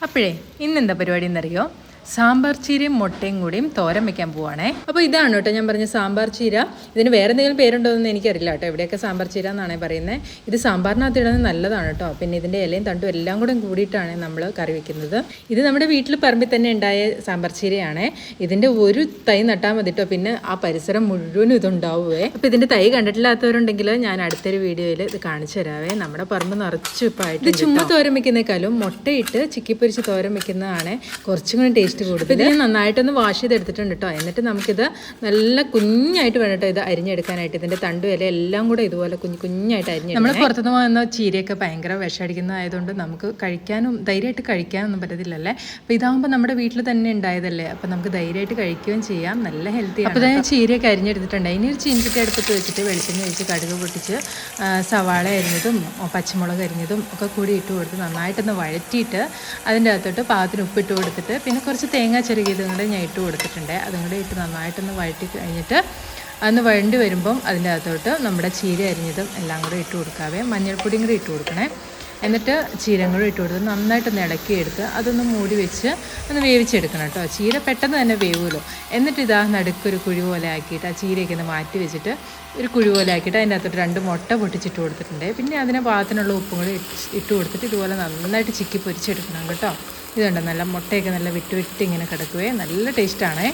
അപ്പോഴേ ഇന്നെന്താ പരിപാടി എന്നറിയോ? സാമ്പാർ ചീരയും മുട്ടയും കൂടിയും തോരൻ വെക്കാൻ പോവാണേ. അപ്പോൾ ഇതാണ് കേട്ടോ ഞാൻ പറഞ്ഞ സാമ്പാർ ചീര. ഇതിന് വേറെ എന്തെങ്കിലും പേരുണ്ടോ എന്ന് എനിക്കറിയില്ല കേട്ടോ. എവിടെയൊക്കെ സാമ്പാർ ചീര എന്നാണ് പറയുന്നത്. ഇത് സാമ്പാറിനകത്ത് ഇടുന്നത് നല്ലതാണ് കേട്ടോ. പിന്നെ ഇതിൻ്റെ ഇലയും തണ്ടും എല്ലാം കൂടെ കൂടിയിട്ടാണ് നമ്മൾ കറി വെക്കുന്നത്. ഇത് നമ്മുടെ വീട്ടിൽ പറമ്പിൽ തന്നെ ഉണ്ടായ സാമ്പാർ ചീരയാണ്. ഇതിൻ്റെ ഒരു തൈ നട്ടാൽ മതി കേട്ടോ, പിന്നെ ആ പരിസരം മുഴുവനും ഇതുണ്ടാവുമേ. അപ്പോൾ ഇതിൻ്റെ തൈ കണ്ടിട്ടില്ലാത്തവരുണ്ടെങ്കിൽ ഞാൻ അടുത്തൊരു വീഡിയോയിൽ ഇത് കാണിച്ചു തരാവേ. നമ്മുടെ പറമ്പ് നിറച്ചു ഇപ്പോൾ ആയിട്ട്. ഇത് ചുമ്മാ തോരൻ വെക്കുന്നേക്കാളും മുട്ടയിട്ട് ചിക്കിപ്പൊരിച്ച് തോരൻ വെക്കുന്നതാണ് കുറച്ചും കൂടി ടേസ്റ്റ് കൂടുതൽ. ഞാൻ നന്നായിട്ടൊന്ന് വാഷ് ചെയ്തെടുത്തിട്ടുണ്ട് കേട്ടോ. എന്നിട്ട് നമുക്കിത് നല്ല കുഞ്ഞായിട്ട് വേണം കേട്ടോ ഇത് അരിഞ്ഞെടുക്കാനായിട്ട്. ഇതിൻ്റെ തണ്ടും ഇല എല്ലാം കൂടെ ഇതുപോലെ കുഞ്ഞായിട്ട് അരിഞ്ഞ്. നമ്മൾ പുറത്തുനിന്ന് പോകുന്ന ചീരയൊക്കെ ഭയങ്കര വിഷമടിക്കുന്നതായതുകൊണ്ട് നമുക്ക് കഴിക്കാനും ധൈര്യമായിട്ട് കഴിക്കാനൊന്നും പറ്റത്തില്ലല്ലേ. അപ്പോൾ ഇതാകുമ്പോൾ നമ്മുടെ വീട്ടിൽ തന്നെ ഉണ്ടായതല്ലേ, അപ്പോൾ നമുക്ക് ധൈര്യമായിട്ട് കഴിക്കുകയും ചെയ്യാം. നല്ല ഹെൽത്തി. അപ്പോൾ ഞാൻ ചീരയൊക്കെ അരിഞ്ഞെടുത്തിട്ടുണ്ട്. ഇനി ഒരു ചീനിച്ചട്ടി അടുപ്പത്ത് വെച്ചിട്ട് വെളിച്ചെണ്ണ ഒഴിച്ച് കടുക് പൊട്ടിച്ച് സവാള അരിഞ്ഞതും പച്ചമുളക് അരിഞ്ഞതും ഒക്കെ കൂടി ഇട്ട് കൊടുത്ത് നന്നായിട്ടൊന്ന് വഴറ്റിയിട്ട് അതിൻ്റെ അകത്തോട്ട് പാകത്തിന് ഉപ്പിട്ട് കൊടുത്തിട്ട് പിന്നെ കുറച്ച് തേങ്ങ ചെറുകിയതും കൂടെ ഞാൻ ഇട്ട് കൊടുത്തിട്ടുണ്ട്. അതും കൂടെ ഇട്ട് നന്നായിട്ടൊന്ന് വഴറ്റി കഴിഞ്ഞിട്ട് അന്ന് വഴണ്ടി വരുമ്പം അതിൻ്റെ അകത്തോട്ട് നമ്മുടെ ചീര അരിഞ്ഞതും എല്ലാം കൂടെ ഇട്ട് കൊടുക്കാവേ. മഞ്ഞൾപ്പൊടിയും കൂടി ഇട്ട് കൊടുക്കണേ. എന്നിട്ട് ചീരങ്ങളും ഇട്ട് കൊടുത്ത് നന്നായിട്ടൊന്ന് ഇളക്കിയെടുത്ത് അതൊന്ന് മൂടി വെച്ച് ഒന്ന് വേവിച്ചെടുക്കണം കേട്ടോ. ചീര പെട്ടെന്ന് തന്നെ വേവുമല്ലോ. എന്നിട്ട് ഇതാ നടുക്കൊരു കുഴി പോലെ ആക്കിയിട്ട് ആ ചീരയൊക്കെ ഒന്ന് മാറ്റി വെച്ചിട്ട് ഒരു കുഴി പോലെ ആക്കിയിട്ട് അതിൻ്റെ അകത്തോട്ട് 2 മുട്ട പൊട്ടിച്ചിട്ട് കൊടുത്തിട്ടുണ്ട്. പിന്നെ അതിന് പാകത്തിനുള്ള ഉപ്പും കൂടി ഇട്ട് കൊടുത്തിട്ട് ഇതുപോലെ നന്നായിട്ട് ചിക്കി പൊരിച്ചെടുക്കണം കേട്ടോ. ഇതുണ്ട് നല്ല മുട്ടയൊക്കെ നല്ല വിട്ട് ഇങ്ങനെ കിടക്കുവേ. നല്ല ടേസ്റ്റാണേ.